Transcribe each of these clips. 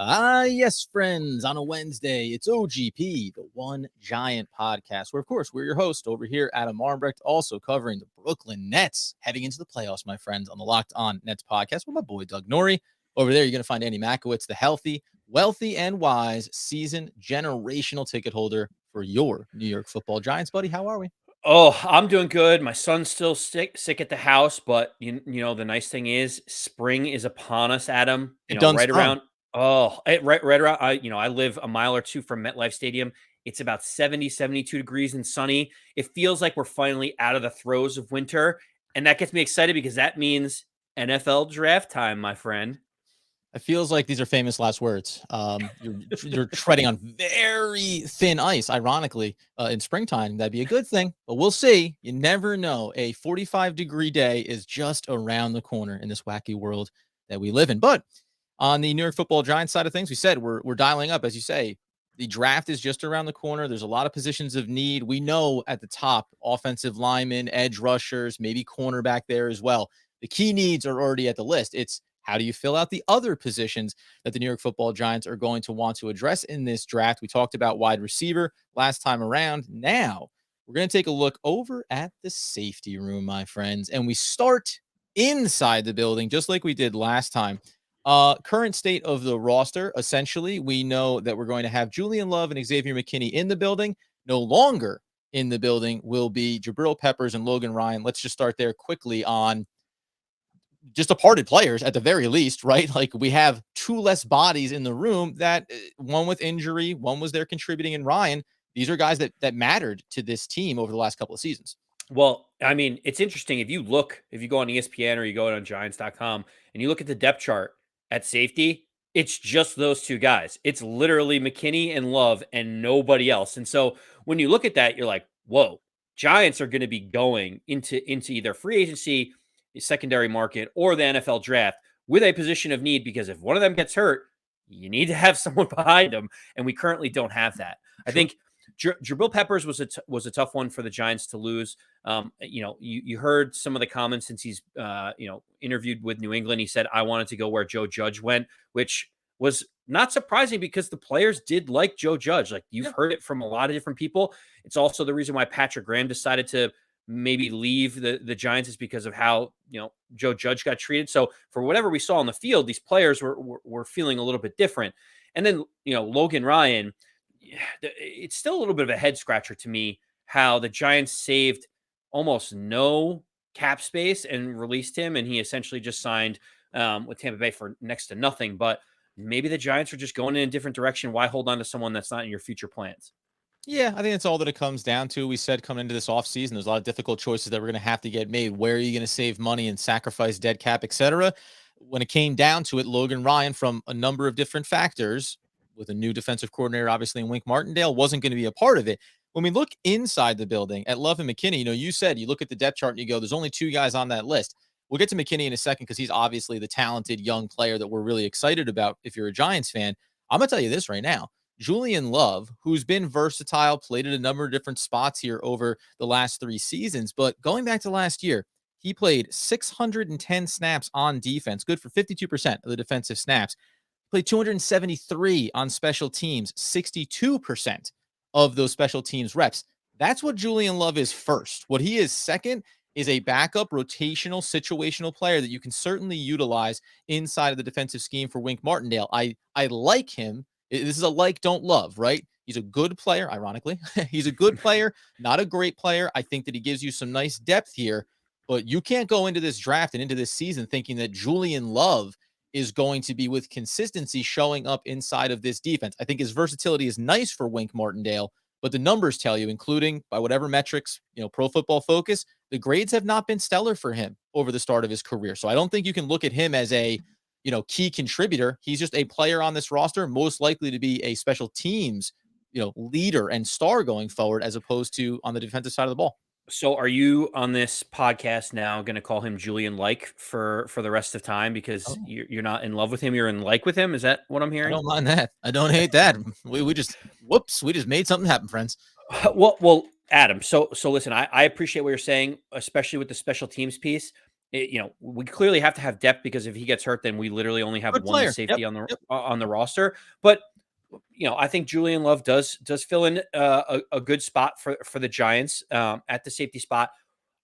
Yes, friends, on a Wednesday, it's OGP, the One Giant Podcast, where, of course, we're your host over here, Adam Armbrecht, also covering the Brooklyn Nets heading into the playoffs, my friends, on the Locked On Nets podcast with my boy, Doug Norrie. Over there, you're going to find Andy Makowitz, the healthy, wealthy, and wise season generational ticket holder for your New York Football Giants. Buddy, how are we? Oh, I'm doing good. My son's still sick at the house, but the nice thing is spring is upon us, Adam. It done Right sprung. around right around I live a mile or two from MetLife Stadium. It's about 70, 72 degrees and sunny. It feels like we're finally out of the throes of winter, and that gets me excited because that means NFL draft time, my friend. It feels like these are famous last words. You're treading on very thin ice, ironically, in springtime. That'd be a good thing, but we'll see. You never know. A 45-degree day is just around the corner in this wacky world that we live in. But on the New York Football Giants side of things, we said we're dialing up, as you say. The draft is just around the corner. There's a lot of positions of need. We know at the top, offensive linemen, edge rushers, maybe cornerback there as well. The key needs are already at the list. It's how do you fill out the other positions that the New York Football Giants are going to want to address in this draft? We talked about wide receiver last time around. Now we're going to take a look over at the safety room, my friends, and we start inside the building just like we did last time. Current state of the roster, essentially, we know that we're going to have Julian Love and Xavier McKinney in the building. No longer in the building will be Jabril Peppers and Logan Ryan. Let's just start there quickly on just departed players at the very least, right? Like we have two less bodies in the room, that one with injury, one was there contributing, and Ryan. These are guys that mattered to this team over the last couple of seasons. Well, I mean, it's interesting if you go on ESPN or you go on Giants.com and you look at the depth chart at safety, it's just those two guys. It's literally McKinney and Love and nobody else. And so when you look at that, you're like, whoa, Giants are going to be going into either free agency, secondary market, or the NFL draft with a position of need, because if one of them gets hurt, you need to have someone behind them. And we currently don't have that. I think Jabril Peppers was a tough one for the Giants to lose. You heard some of the comments since he's interviewed with New England. He said, I wanted to go where Joe Judge went, which was not surprising because the players did like Joe Judge. Like you've heard it from a lot of different people. It's also the reason why Patrick Graham decided to maybe leave the Giants, is because of how, Joe Judge got treated. So for whatever we saw on the field, these players were feeling a little bit different. And then, Logan Ryan, it's still a little bit of a head scratcher to me how the Giants saved almost no cap space and released him, and he essentially just signed with Tampa Bay for next to nothing. But maybe the Giants are just going in a different direction. Why hold on to someone that's not in your future plans? Yeah, I think that's all that it comes down to. We said coming into this offseason, there's a lot of difficult choices that we're going to have to get made. Where are you going to save money and sacrifice dead cap, etc.? When it came down to it, Logan Ryan, from a number of different factors, with a new defensive coordinator, obviously, in Wink Martindale, wasn't going to be a part of it. When we look inside the building at Love and McKinney, you said you look at the depth chart and you go, there's only two guys on that list. We'll get to McKinney in a second because he's obviously the talented young player that we're really excited about if you're a Giants fan. I'm going to tell you this right now. Julian Love, who's been versatile, played at a number of different spots here over the last 3 seasons, but going back to last year, he played 610 snaps on defense, good for 52% of the defensive snaps. Played 273 on special teams, 62% of those special teams reps. That's what Julian Love is first. What he is second is a backup, rotational, situational player that you can certainly utilize inside of the defensive scheme for Wink Martindale. I like him. This is a like, don't love, right? He's a good player, ironically. He's a good player, not a great player. I think that he gives you some nice depth here, but you can't go into this draft and into this season thinking that Julian Love is going to be with consistency showing up inside of this defense. I think his versatility is nice for Wink Martindale, but the numbers tell you, including by whatever metrics, Pro Football Focus, the grades have not been stellar for him over the start of his career. So I don't think you can look at him as a, key contributor. He's just a player on this roster, most likely to be a special teams, leader and star going forward, as opposed to on the defensive side of the ball. So are you on this podcast now going to call him Julian like for the rest of time because you're not in love with him, you're in like with him? Is that what I'm I hearing? don't mind that. I don't hate that. We just made something happen, friends. Well, Adam. So listen. I appreciate what you're saying, especially with the special teams piece. we clearly have to have depth because if he gets hurt, then we literally only have Good one player. Yep. safety on the Yep. on the roster. But I think Julian Love does fill in a good spot for the Giants at the safety spot.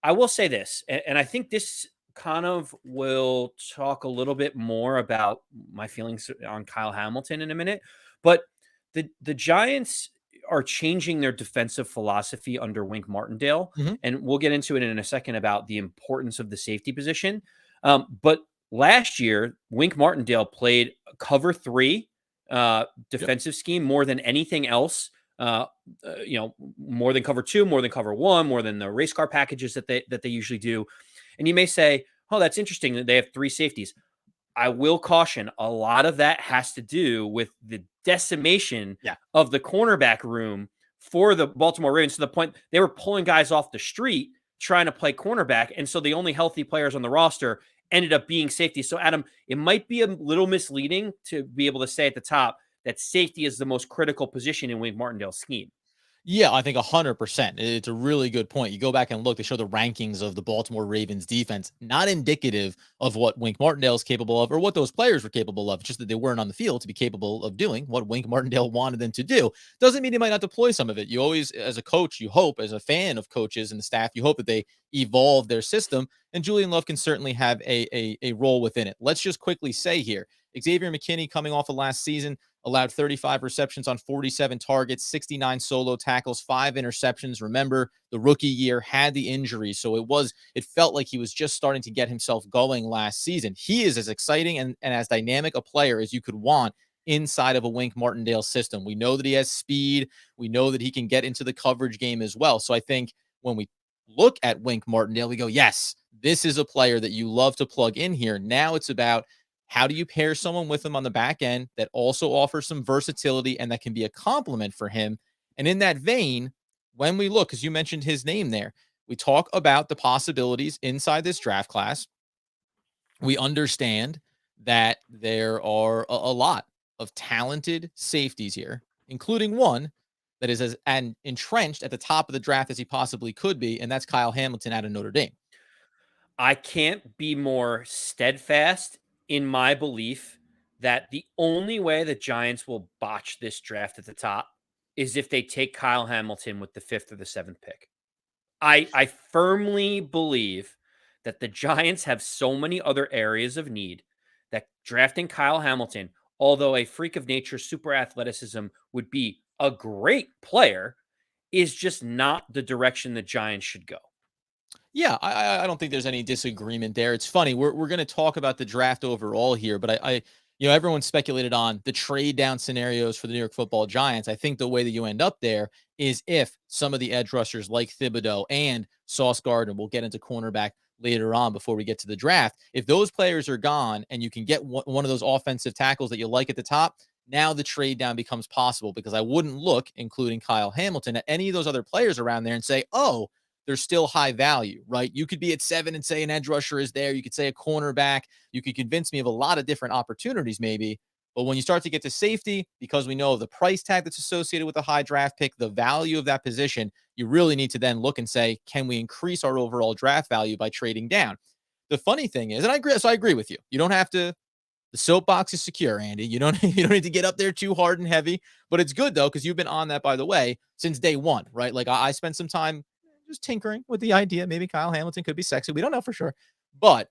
I will say this, and I think this kind of will talk a little bit more about my feelings on Kyle Hamilton in a minute. But the Giants are changing their defensive philosophy under Wink Martindale, Mhm. and we'll get into it in a second about the importance of the safety position. But last year, Wink Martindale played cover three Yep. defensive scheme more than anything else. More than cover two, more than cover one, more than the race car packages that they usually do. And you may say, "Oh, that's interesting that they have three safeties." I will caution a lot of that has to do with the decimation Yeah. of the cornerback room for the Baltimore Ravens to the point they were pulling guys off the street trying to play cornerback. And so the only healthy players on the roster ended up being safety. So, Adam, it might be a little misleading to be able to say at the top that safety is the most critical position in Wink Martindale's scheme. Yeah, I think 100%. It's a really good point. You go back and look, they show the rankings of the Baltimore Ravens defense, not indicative of what Wink Martindale is capable of or what those players were capable of. It's just that they weren't on the field to be capable of doing what Wink Martindale wanted them to do. Doesn't mean they might not deploy some of it. You always, as a coach, you hope, as a fan of coaches and the staff, you hope that they evolve their system. And Julian Love can certainly have a role within it. Let's just quickly say here, Xavier McKinney coming off of last season, allowed 35 receptions on 47 targets, 69 solo tackles, 5 interceptions. Remember, the rookie year had the injury, so it felt like he was just starting to get himself going last season. He is as exciting and as dynamic a player as you could want inside of a Wink Martindale system. We know that he has speed. We know that he can get into the coverage game as well. So I think when we look at Wink Martindale, we go, yes, this is a player that you love to plug in here. Now it's about how do you pair someone with him on the back end that also offers some versatility and that can be a compliment for him? And in that vein, when we look, because you mentioned his name there, we talk about the possibilities inside this draft class. We understand that there are a lot of talented safeties here, including one that is as and entrenched at the top of the draft as he possibly could be, and that's Kyle Hamilton out of Notre Dame. I can't be more steadfast in my belief that the only way the Giants will botch this draft at the top is if they take Kyle Hamilton with the fifth or the seventh pick. I firmly believe that the Giants have so many other areas of need that drafting Kyle Hamilton, although a freak of nature, super athleticism would be a great player, is just not the direction the Giants should go. Yeah, I don't think there's any disagreement there. It's funny. We're going to talk about the draft overall here, but everyone speculated on the trade down scenarios for the New York Football Giants. I think the way that you end up there is if some of the edge rushers like Thibodeau and Sauce Gardner, we'll get into cornerback later on before we get to the draft. If those players are gone and you can get one of those offensive tackles that you like at the top, now the trade down becomes possible because I wouldn't look, including Kyle Hamilton, at any of those other players around there and say, oh, they're still high value, right? You could be at 7 and say an edge rusher is there. You could say a cornerback. You could convince me of a lot of different opportunities, maybe. But when you start to get to safety, because we know the price tag that's associated with a high draft pick, the value of that position, you really need to then look and say, can we increase our overall draft value by trading down? The funny thing is, and I agree with you. You don't have to. The soapbox is secure, Andy. You don't you don't need to get up there too hard and heavy, but it's good though because you've been on that, by the way, since day one, right? Like I spent some time just tinkering with the idea. Maybe Kyle Hamilton could be sexy. We don't know for sure. But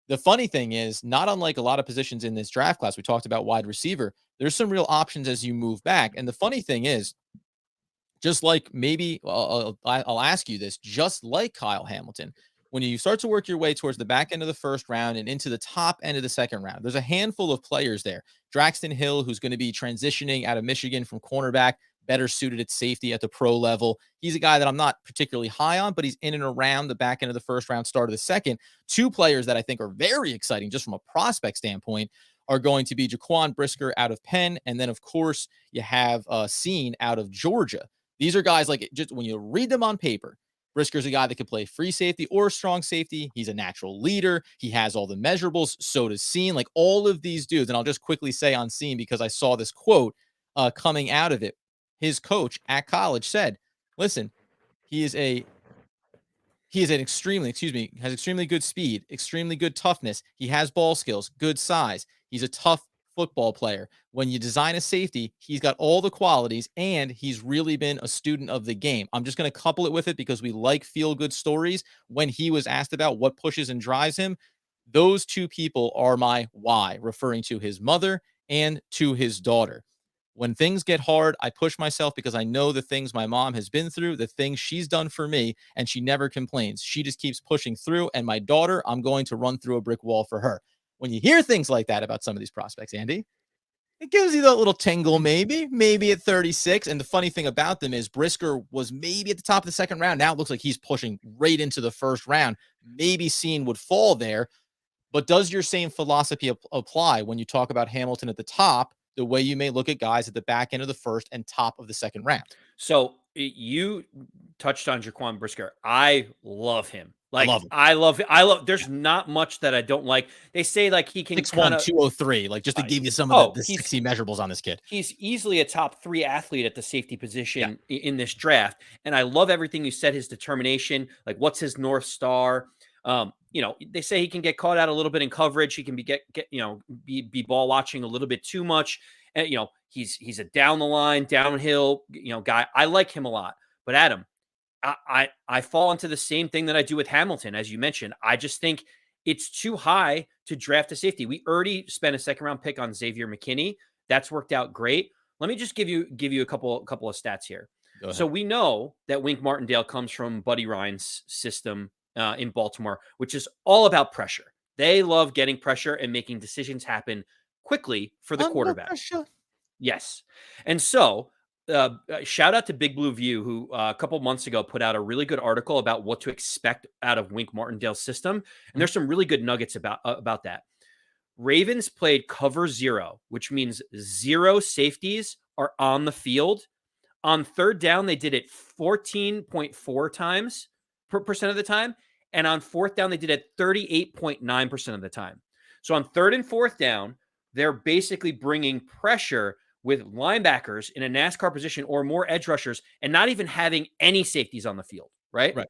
the funny thing is, not unlike a lot of positions in this draft class, we talked about wide receiver, there's some real options as you move back. And the funny thing is, just like maybe I'll ask you this, just like Kyle Hamilton, when you start to work your way towards the back end of the first round and into the top end of the second round, there's a handful of players there. Draxton Hill, who's going to be transitioning out of Michigan from cornerback, better suited at safety at the pro level. He's a guy that I'm not particularly high on, but he's in and around the back end of the first round, start of the second. Two players that I think are very exciting just from a prospect standpoint are going to be Jaquan Brisker out of Penn. And then, of course, you have Seen out of Georgia. These are guys like just when you read them on paper, Brisker's a guy that can play free safety or strong safety. He's a natural leader. He has all the measurables. So does Seen. Like all of these dudes. And I'll just quickly say on Seen because I saw this quote coming out of it. His coach at college said, listen, he is a He is an has extremely good speed, extremely good toughness. He has ball skills, good size. He's a tough football player. When you design a safety, he's got all the qualities and he's really been a student of the game. I'm just going to couple it with it because we like feel good stories. When he was asked about what pushes and drives him, those two people are my why, referring to his mother and to his daughter. When things get hard, I push myself because I know the things my mom has been through, the things she's done for me, and she never complains. She just keeps pushing through. And my daughter, I'm going to run through a brick wall for her. When you hear things like that about some of these prospects, Andy, it gives you that little tingle, maybe at 36. And the funny thing about them is Brisker was maybe at the top of the second round. Now it looks like he's pushing right into the first round. Maybe Scene would fall there. But does your same philosophy apply when you talk about Hamilton at the top, the way you may look at guys at the back end of the first and top of the second round? So you touched on Jaquan Brisker. I love him. I love him. There's not much that I don't like. They say like he can 6'1", kind of 203, like just to give you some of oh, the sexy measurables on this kid. he's easily a top 3 athlete at the safety Yeah. position in this draft. And I love everything you said, his determination, like what's his North Star. They say he can get caught out a little bit in coverage. He can be ball watching a little bit too much. And, he's a down the line, downhill, guy. I like him a lot. But Adam, I fall into the same thing that I do with Hamilton, as you mentioned. I just think it's too high to draft a safety. We already spent a second round pick on Xavier McKinney. That's worked out great. Let me just give you a couple of stats here. So we know that Wink Martindale comes from Buddy Ryan's system in Baltimore, which is all about pressure. They love getting pressure and making decisions happen quickly for the quarterback. Pressure. Yes. And so shout out to Big Blue View, who a couple months ago put out a really good article about what to expect out of Wink Martindale's system. And there's some really good nuggets about that. Ravens played cover 0, which means 0 safeties are on the field. On third down, they did it 14.4 times percent of the time. And on fourth down, they did it 38.9% of the time. So on third and fourth down, they're basically bringing pressure with linebackers in a NASCAR position or more edge rushers and not even having any safeties on the field, right? Right.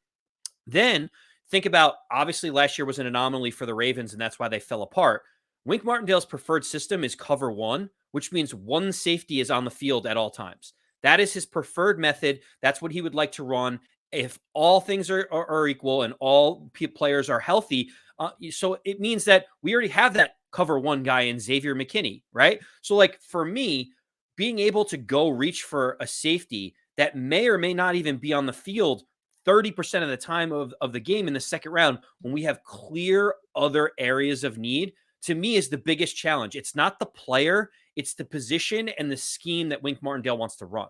Then think about, obviously last year was an anomaly for the Ravens, and that's why they fell apart. Wink Martindale's preferred system is cover 1, which means one safety is on the field at all times. That is his preferred method. That's what he would like to run if all things are equal and all players are healthy. So it means that we already have that cover 1 guy in Xavier McKinney, right? So like for me, being able to go reach for a safety that may or may not even be on the field 30% of the time of the game in the second round when we have clear other areas of need, to me is the biggest challenge. It's not the player, it's the position and the scheme that Wink Martindale wants to run.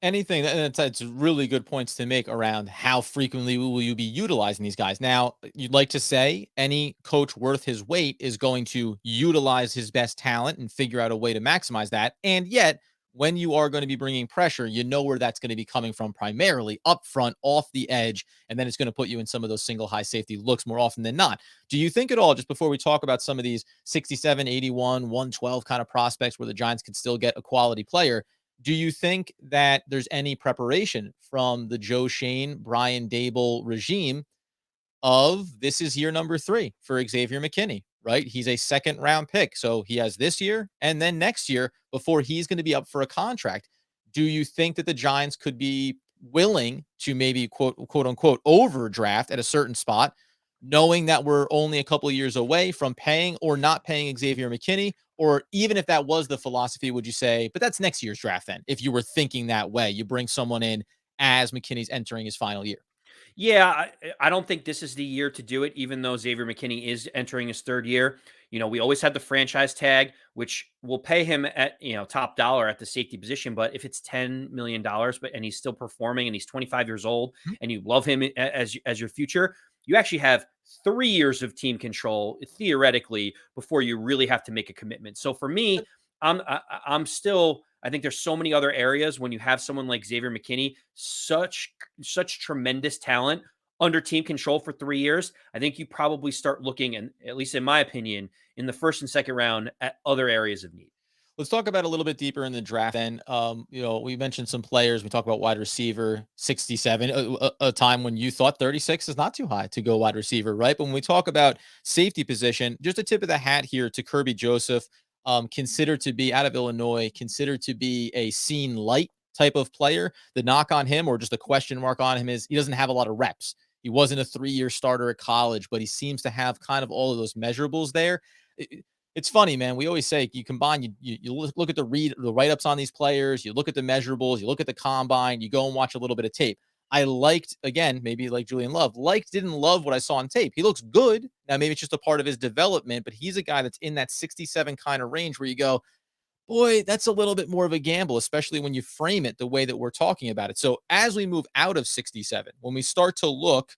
Anything that's really good points to make around how frequently will you be utilizing these guys. Now, you'd like to say any coach worth his weight is going to utilize his best talent and figure out a way to maximize that. And yet, when you are going to be bringing pressure, you know where that's going to be coming from primarily up front, off the edge, and then it's going to put you in some of those single high safety looks more often than not. Do you think at all, just before we talk about some of these 67, 81, 112 kind of prospects where the Giants could still get a quality player, do you think that there's any preparation from the Joe Schoen, Brian Dable regime of this is year number 3 for Xavier McKinney, right? He's a second round pick. So he has this year and then next year before he's going to be up for a contract. Do you think that the Giants could be willing to maybe quote unquote overdraft at a certain spot, knowing that we're only a couple of years away from paying or not paying Xavier McKinney? Or even if that was the philosophy, would you say, but that's next year's draft then, if you were thinking that way, you bring someone in as McKinney's entering his final year? Yeah, I don't think this is the year to do it, even though Xavier McKinney is entering his third year. We always had the franchise tag, which will pay him at, top dollar at the safety position. But if it's $10 million, and he's still performing and he's 25 years old and you love him as your future, you actually have 3 years of team control theoretically before you really have to make a commitment. So for me, I'm still, I think there's so many other areas when you have someone like Xavier McKinney, such tremendous talent under team control for 3 years. I think you probably start looking, and at least in my opinion, in the first and second round at other areas of need. Let's talk about a little bit deeper in the draft then. We mentioned some players. We talk about wide receiver, 67, a time when you thought 36 is not too high to go wide receiver, right? But when we talk about safety position, just a tip of the hat here to Kirby Joseph, considered to be out of Illinois, considered to be a seen light type of player. The knock on him, or just a question mark on him, is he doesn't have a lot of reps. He wasn't a 3-year starter at college, but he seems to have kind of all of those measurables there. It's funny, man. We always say you combine, you look at the write-ups on these players, you look at the measurables, you look at the combine, you go and watch a little bit of tape. I liked, again, maybe like Julian Love, didn't love what I saw on tape. He looks good. Now, maybe it's just a part of his development, but he's a guy that's in that 67 kind of range where you go, boy, that's a little bit more of a gamble, especially when you frame it the way that we're talking about it. So as we move out of 67, when we start to look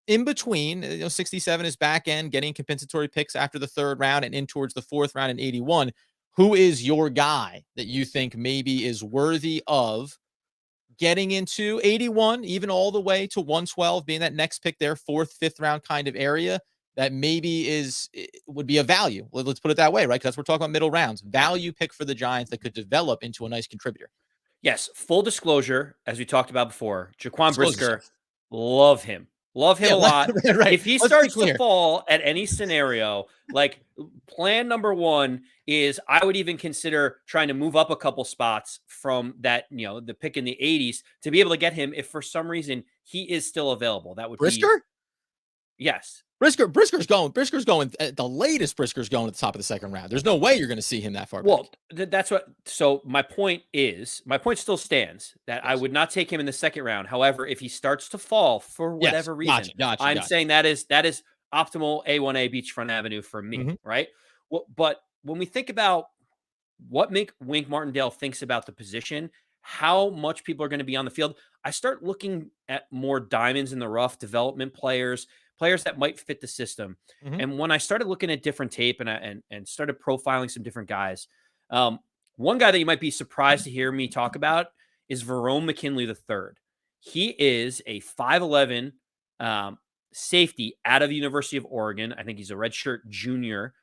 in between, 67 is back end, getting compensatory picks after the 3rd round and in towards the 4th round in 81. Who is your guy that you think maybe is worthy of getting into 81, even all the way to 112, being that next pick there, 4th, 5th round kind of area? That maybe would be a value. Let's put it that way, right? Because we're talking about middle rounds. Value pick for the Giants that could develop into a nice contributor. Yes, full disclosure, as we talked about before, Jaquan Disclose Brisker, yourself. love him. Love him Yeah, a lot. right. If he Let's be starts to clear. fall at any scenario, like plan number one is I would even consider trying to move up a couple spots from that, the pick in the 80s to be able to get him if for some reason he is still available. That would be, Brisker? yes. Brisker's going at the latest. Brisker's going at the top of the 2nd round. There's no way you're going to see him that far back. Well, that's what. So my point still stands that I would not take him in the 2nd round. However, if he starts to fall for whatever reason, I'm saying that is optimal A1A beachfront avenue for me, right? Well, but when we think about what Wink Martindale thinks about the position, how much people are going to be on the field, I start looking at more diamonds in the rough development players that might fit the system. And when I started looking at different tape and started profiling some different guys, one guy that you might be surprised to hear me talk about is Verone McKinley III. He is a 5'11 safety out of the University of Oregon. I think he's a redshirt junior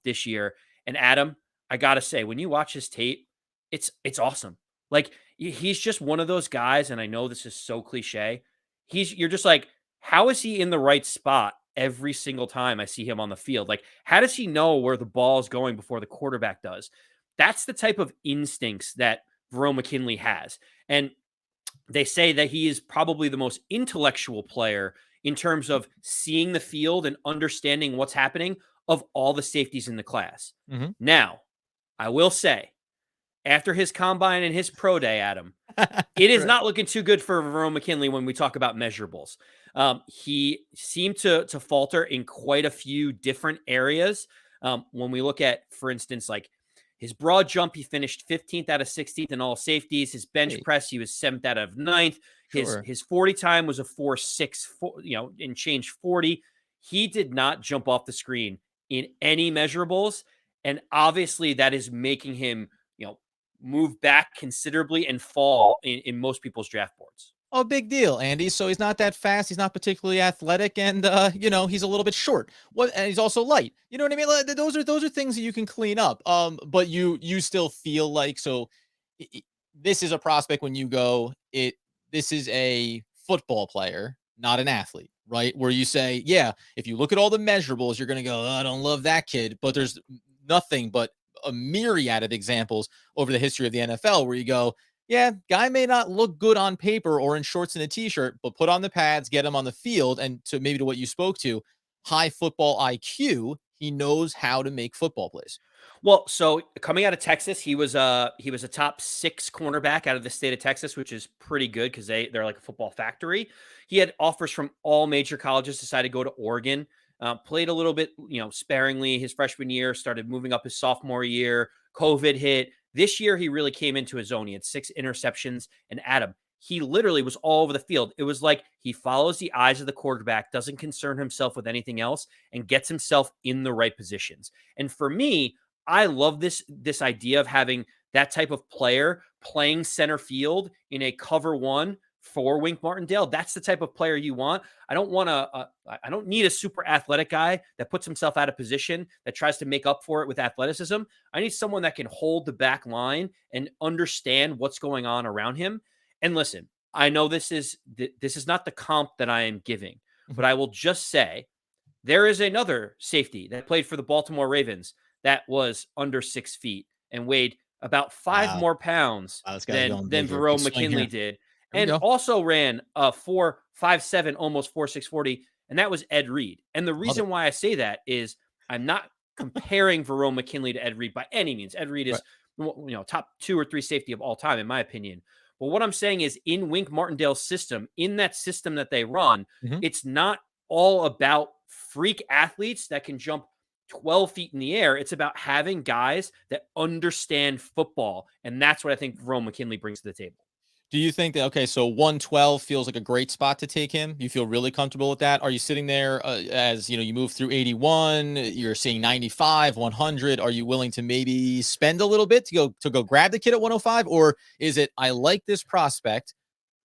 this year. And Adam, I gotta say, when you watch his tape, it's awesome. Like he's just one of those guys, and I know this is so cliche. You're just like, how is he in the right spot every single time I see him on the field? Like, how does he know where the ball is going before the quarterback does? That's the type of instincts that Verone McKinley has. And they say that he is probably the most intellectual player in terms of seeing the field and understanding what's happening of all the safeties in the class. Now, I will say, after his combine and his pro day, Adam, it is not looking too good for Verone McKinley when we talk about measurables. He seemed to falter in quite a few different areas. When we look at, for instance, like his broad jump, he finished 15th out of 16th in all safeties. His bench press, he was 7th out of 9th. His 40 time was a 4.6, and change 40. He did not jump off the screen in any measurables. And obviously that is making him, move back considerably and fall in most people's draft boards. Oh, big deal, Andy. So he's not that fast. He's not particularly athletic, and he's a little bit short. And he's also light. You know what I mean? Like, those are things that you can clean up. But you still feel like this is a prospect when you go this is a football player, not an athlete, right? Where you say, yeah, if you look at all the measurables, you're gonna go, oh, I don't love that kid. But there's nothing but a myriad of examples over the history of the NFL where you go, yeah, guy may not look good on paper or in shorts and a t-shirt, but put on the pads, get him on the field, and to what you spoke to, high football IQ, he knows how to make football plays. Well, so coming out of Texas, he was a top 6 cornerback out of the state of Texas, which is pretty good because they're like a football factory. He had offers from all major colleges, decided to go to Oregon. Played a little bit, sparingly his freshman year, started moving up his sophomore year. COVID hit. This year, he really came into his own. He had 6 interceptions. And Adam, he literally was all over the field. It was like he follows the eyes of the quarterback, doesn't concern himself with anything else, and gets himself in the right positions. And for me, I love this idea of having that type of player playing center field in a cover one for Wink Martindale. That's the type of player you want. I don't need a super athletic guy that puts himself out of position, that tries to make up for it with athleticism. I need someone that can hold the back line and understand what's going on around him. And listen, I know this is not the comp that I am giving, but I will just say there is another safety that played for the Baltimore Ravens that was under 6 feet and weighed about 5 Wow. more pounds Wow, this guy's than going big here. Big Verone swing McKinley here. did, Here we and go. also ran a 4.57, almost 4.640, and that was Ed Reed. And the Love it. reason why I say that is I'm not comparing Verone McKinley to Ed Reed by any means. Ed Reed Right. is top 2 or 3 safety of all time, in my opinion. But what I'm saying is, in Wink Martindale's system, in that system that they run, Mhm. it's not all about freak athletes that can jump 12 feet in the air. It's about having guys that understand football. And that's what I think Verone McKinley brings to the table. Do you think that, okay, so 112 feels like a great spot to take him? You feel really comfortable with that? Are you sitting there as, you move through 81, you're seeing 95, 100? Are you willing to maybe spend a little bit to go grab the kid at 105? Or is it, I like this prospect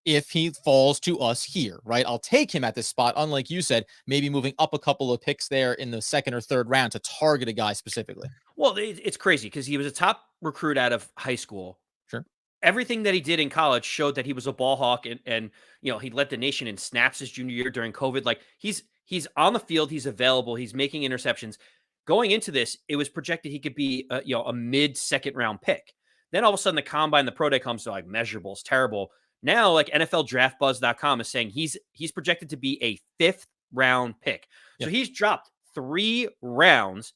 if he falls to us here, right? I'll take him at this spot. Unlike you said, maybe moving up a couple of picks there in the second or third round to target a guy specifically. Well, it's crazy because he was a top recruit out of high school. Sure. Everything that he did in college showed that he was a ball hawk, and he led the nation in snaps his junior year during COVID. Like, he's on the field, he's available, he's making interceptions. Going into this, it was projected he could be a mid second round pick. Then all of a sudden the combine, the pro day comes to like measurables, terrible. Now like NFLDraftBuzz.com is saying he's projected to be a 5th round pick. So Yep. he's dropped 3 rounds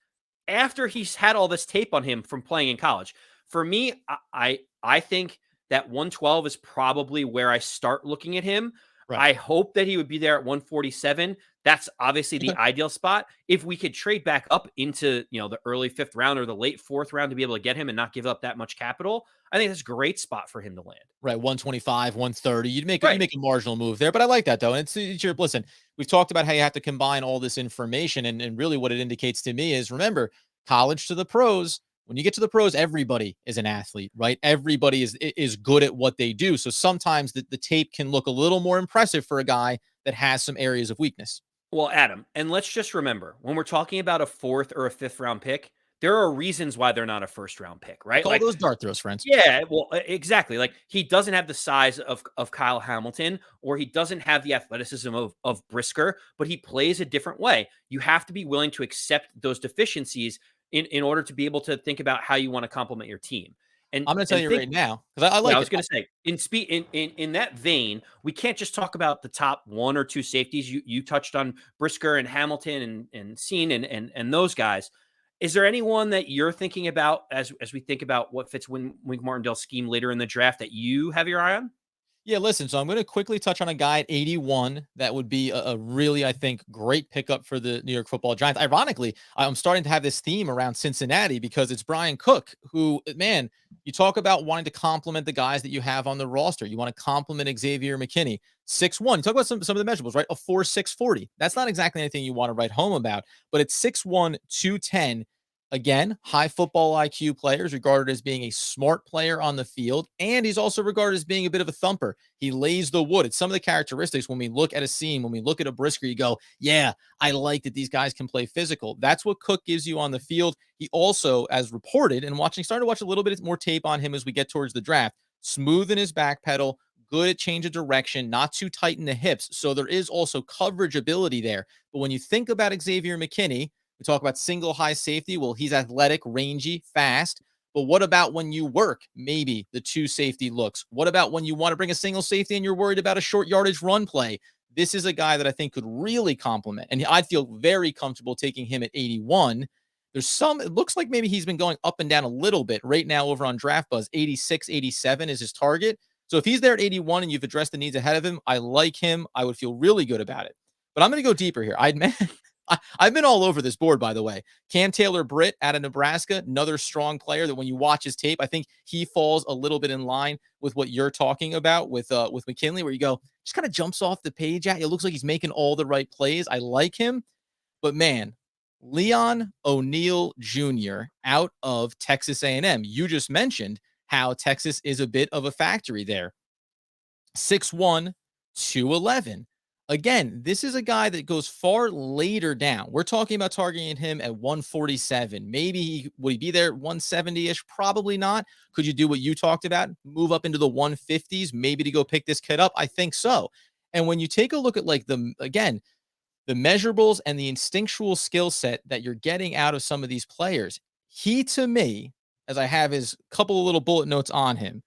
after he's had all this tape on him from playing in college. For me, I think that 112 is probably where I start looking at him. Right. I hope that he would be there at 147. That's obviously the Okay. ideal spot. If we could trade back up into, the early 5th round or the late 4th round to be able to get him and not give up that much capital, I think that's a great spot for him to land. Right, 125, 130. You Right. make a marginal move there, but I like that though. And it's your listen. We've talked about how you have to combine all this information, and really what it indicates to me is, remember, college to the pros. When you get to the pros, everybody is an athlete, right? Everybody is good at what they do. So sometimes the tape can look a little more impressive for a guy that has some areas of weakness. Well, Adam, and let's just remember when we're talking about a 4th or a 5th round pick, there are reasons why they're not a 1st round pick, We right? call Like, those dart throws, friends. yeah, well, exactly. Like, he doesn't have the size of Kyle Hamilton, or he doesn't have the athleticism of Brisker, but he plays a different way. You have to be willing to accept those deficiencies in order to be able to think about how you want to complement your team. And I'm going to tell and you think right now because I Yeah, I like was it. going to say, in speed, in that vein, we can't just talk about the top 1 or 2 safeties. You touched on Brisker and Hamilton and Seen and those guys. Is there anyone that you're thinking about as we think about what fits Wink Martindale's scheme later in the draft that you have your eye on? Yeah, listen, so I'm going to quickly touch on a guy at 81 that would be a really, I think, great pickup for the New York Football Giants. Ironically, I'm starting to have this theme around Cincinnati because it's Bryan Cook, who, man, you talk about wanting to complement the guys that you have on the roster. You want to complement Xavier McKinney, 6'1". You talk about some of the measurables, right? A 4.640. That's not exactly anything you want to write home about, but it's 6'1", 210. Again, high football IQ players regarded as being a smart player on the field, and he's also regarded as being a bit of a thumper. He lays the wood. It's some of the characteristics when we look at a seam, when we look at a Brisker, you go, yeah, I like that these guys can play physical. That's what Cook gives you on the field. He also, as reported, and starting to watch a little bit more tape on him as we get towards the draft, smooth in his back pedal, good at change of direction, not too tight in the hips. So there is also coverage ability there. But when you think about Xavier McKinney, we talk about single high safety. Well, he's athletic, rangy, fast. But what about when you work maybe the 2 safety looks? What about when you want to bring a single safety and you're worried about a short yardage run play? This is a guy that I think could really complement. And I'd feel very comfortable taking him at 81. It looks like maybe he's been going up and down a little bit right now over on Draft Buzz. 86, 87 is his target. So if he's there at 81 and you've addressed the needs ahead of him, I like him. I would feel really good about it. But I'm going to go deeper here. I've been all over this board, by the way. Cam Taylor-Britt out of Nebraska, another strong player that when you watch his tape, I think he falls a little bit in line with what you're talking about with McKinley, where you go, just kind of jumps off the page at you. It looks like he's making all the right plays. I like him. But man, Leon O'Neal Jr. out of Texas A&M. You just mentioned how Texas is a bit of a factory there. 6'1", 211. Again, this is a guy that goes far later down. We're talking about targeting him at 147. Maybe would he be there at 170-ish? Probably not. Could you do what you talked about? Move up into the 150s, maybe to go pick this kid up? I think so. And when you take a look at like the measurables and the instinctual skill set that you're getting out of some of these players, he to me, as I have his couple of little bullet notes on him,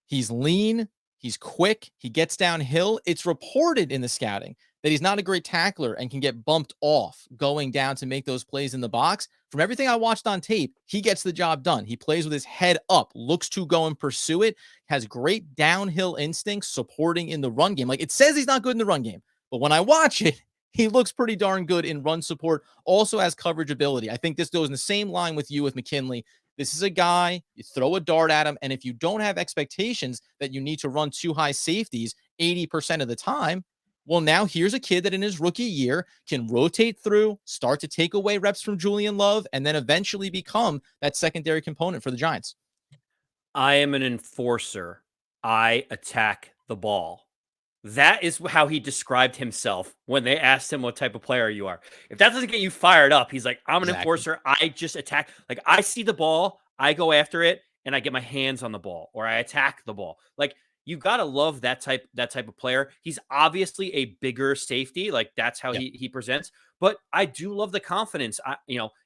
he's lean, he's quick, he gets downhill. It's reported in the scouting that he's not a great tackler and can get bumped off going down to make those plays in the box. From everything I watched on tape, he gets the job done. He plays with his head up, looks to go and pursue it, has great downhill instincts supporting in the run game. Like, it says he's not good in the run game, but when I watch it, he looks pretty darn good in run support, also has coverage ability. I think this goes in the same line with you with McKinley. This is a guy, you throw a dart at him, and if you don't have expectations that you need to run two high safeties 80% of the time, well, now here's a kid that in his rookie year can rotate through, start to take away reps from Julian Love, and then eventually become that secondary component for the Giants. I am an enforcer. I attack the ball. That is how he described himself when they asked him what type of player you are. If that doesn't get you fired up, he's like, I'm an Exactly. enforcer. I just attack. Like, I see the ball, I go after it, and I get my hands on the ball, or I attack the ball. Like, you gotta love that type of player. He's obviously a bigger safety. Like, that's how Yeah. he presents. But I do love the confidence.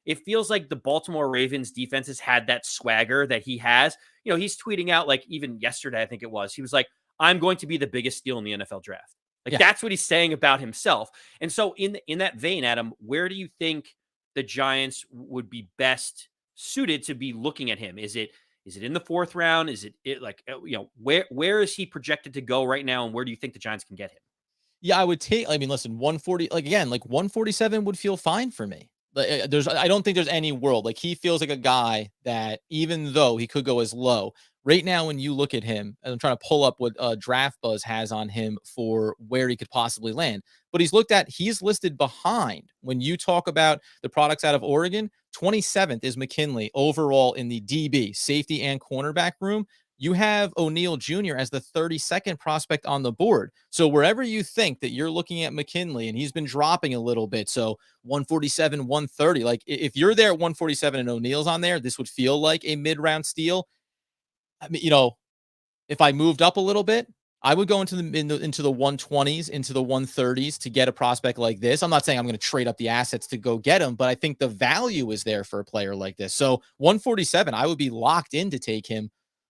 It feels like the Baltimore Ravens defense has had that swagger that he has. He's tweeting out, like, even yesterday, I think it was. He was like, I'm going to be the biggest steal in the NFL draft. Like, Yeah. that's what he's saying about himself. And so in that vein, Adam, where do you think the Giants would be best suited to be looking at him? Is it in the fourth round? Is it like, where is he projected to go right now? And where do you think the Giants can get him? Yeah, I would take, I mean, listen, 140, like, again, like 147 would feel fine for me. Like, I don't think there's any world. Like, he feels like a guy that even though he could go as low right now, when you look at him, and I'm trying to pull up what Draft Buzz has on him for where he could possibly land, but he's listed behind when you talk about the products out of Oregon. 27th is McKinley overall in the DB, safety and cornerback room. You have O'Neal Jr. as the 32nd prospect on the board. So wherever you think that you're looking at McKinley, and he's been dropping a little bit, so 147, 130, like if you're there at 147 and O'Neal's on there, this would feel like a mid-round steal. I mean, if I moved up a little bit, I would go into the 120s, into the 130s to get a prospect like this. I'm not saying I'm going to trade up the assets to go get him, but I think the value is there for a player like this. So 147, I would be locked in to take him,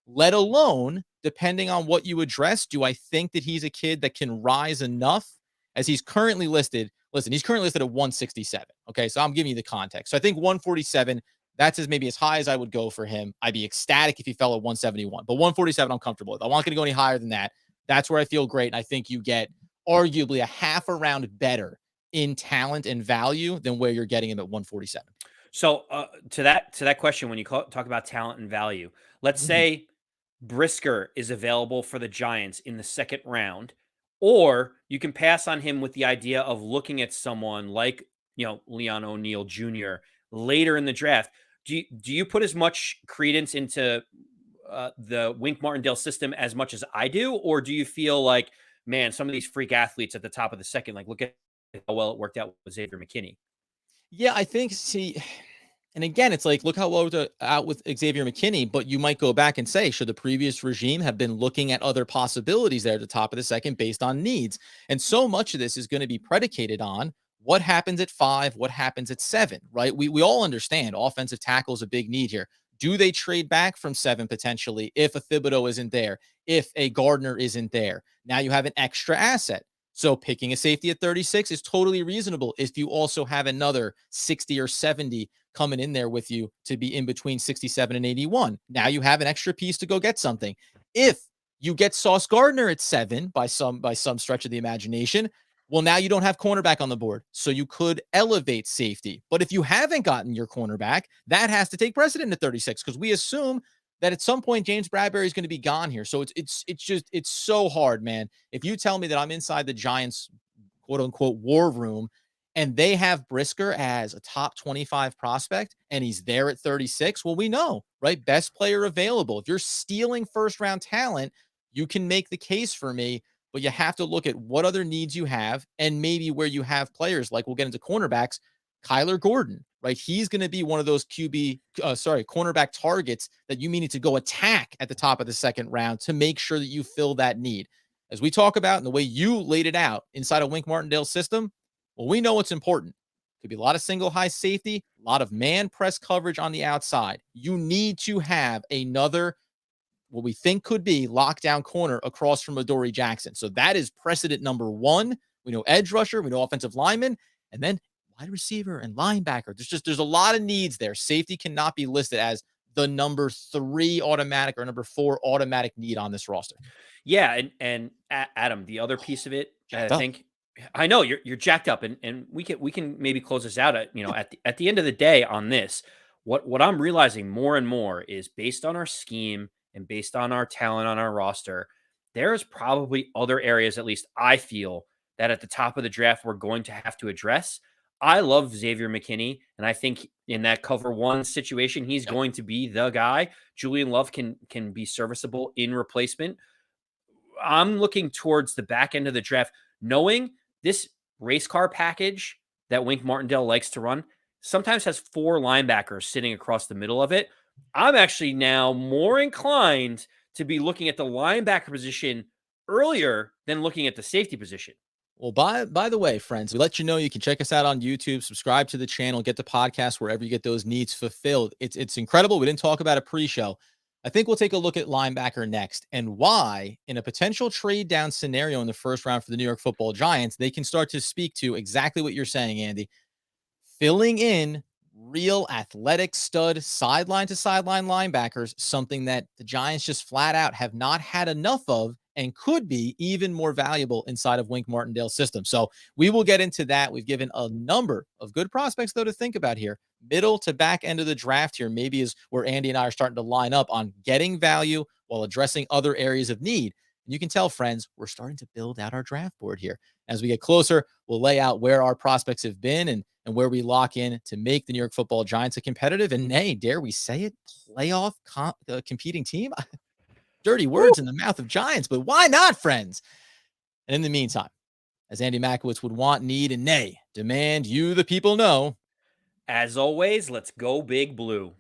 let alone, depending on what you address, do I think that he's a kid that can rise enough as he's currently listed? Listen, he's currently listed at 167. Okay. So I'm giving you the context. So I think 147, that's maybe as high as I would go for him. I'd be ecstatic if he fell at 171, but 147, I'm comfortable with. I want to go any higher than that. That's where I feel great. And I think you get arguably a half a round better in talent and value than where you're getting him at 147. So to that question, when you talk about talent and value, let's Mhm. say Brisker is available for the Giants in the second round, or you can pass on him with the idea of looking at someone like, Leon O'Neal Jr. later in the draft. Do you put as much credence into the Wink Martindale system as much as I do, or do you feel like, man, some of these freak athletes at the top of the second, like, look at how well it worked out with Xavier McKinney? Yeah, I think, see, and again, it's like, look how well it's out with Xavier McKinney, but you might go back and say, should the previous regime have been looking at other possibilities there at the top of the second based on needs? And so much of this is going to be predicated on what happens at 5, what happens at 7, right? We all understand offensive tackle is a big need here. Do they trade back from 7 potentially if a Thibodeau isn't there, if a Gardner isn't there? Now you have an extra asset. So picking a safety at 36 is totally reasonable if you also have another 60 or 70 coming in there with you to be in between 67 and 81. Now you have an extra piece to go get something. If you get Sauce Gardner at 7 by some stretch of the imagination, well, now you don't have cornerback on the board. So you could elevate safety. But if you haven't gotten your cornerback, that has to take precedent at 36 because we assume that at some point James Bradbury is going to be gone here. So it's so hard, man. If you tell me that I'm inside the Giants quote unquote war room and they have Brisker as a top 25 prospect and he's there at 36, well, we know, right? Best player available. If you're stealing first round talent, you can make the case for me but you have to look at what other needs you have and maybe where you have players like we'll get into cornerbacks, Kyler Gordon, right? He's going to be one of those cornerback targets that you may need to go attack at the top of the second round to make sure that you fill that need. As we talk about and the way you laid it out inside of Wink Martindale's system, well, we know what's important. Could be a lot of single high safety, a lot of man press coverage on the outside. You need to have another, what we think could be lockdown corner across from Adoree Jackson. So that is precedent number one. We know edge rusher, we know offensive lineman, and then wide receiver and linebacker. There's a lot of needs there. Safety cannot be listed as the number 3 automatic or number 4 automatic need on this roster. Yeah, and Adam, the other piece of it, I Jacked up. think, I know you're jacked up, and we can maybe close this out at at the end of the day on this. What I'm realizing more and more is based on our scheme and based on our talent on our roster, there is probably other areas, at least I feel, that at the top of the draft we're going to have to address. I love Xavier McKinney, and I think in that cover one situation, he's going to be the guy. Julian Love can be serviceable in replacement. I'm looking towards the back end of the draft, knowing this race car package that Wink Martindale likes to run sometimes has 4 linebackers sitting across the middle of it. I'm actually now more inclined to be looking at the linebacker position earlier than looking at the safety position. Well, by the way, friends, we let you know you can check us out on YouTube, subscribe to the channel, get the podcast wherever you get those needs fulfilled. It's incredible. We didn't talk about a pre-show. I think we'll take a look at linebacker next and why, in a potential trade down scenario in the first round for the New York Football Giants, they can start to speak to exactly what you're saying, Andy. Filling in real athletic stud sideline to sideline linebackers, something that the Giants just flat out have not had enough of and could be even more valuable inside of Wink Martindale's system. So we will get into that. We've given a number of good prospects, though, to think about here. Middle to back end of the draft here maybe is where Andy and I are starting to line up on getting value while addressing other areas of need. And you can tell, friends, we're starting to build out our draft board here. As we get closer, we'll lay out where our prospects have been and where we lock in to make the New York Football Giants a competitive and, nay, dare we say it, playoff competing team? Dirty words in the mouth of Giants, but why not, friends? And in the meantime, as Andy Makowitz would want, need, and nay, demand you, the people, know. As always, let's go Big Blue.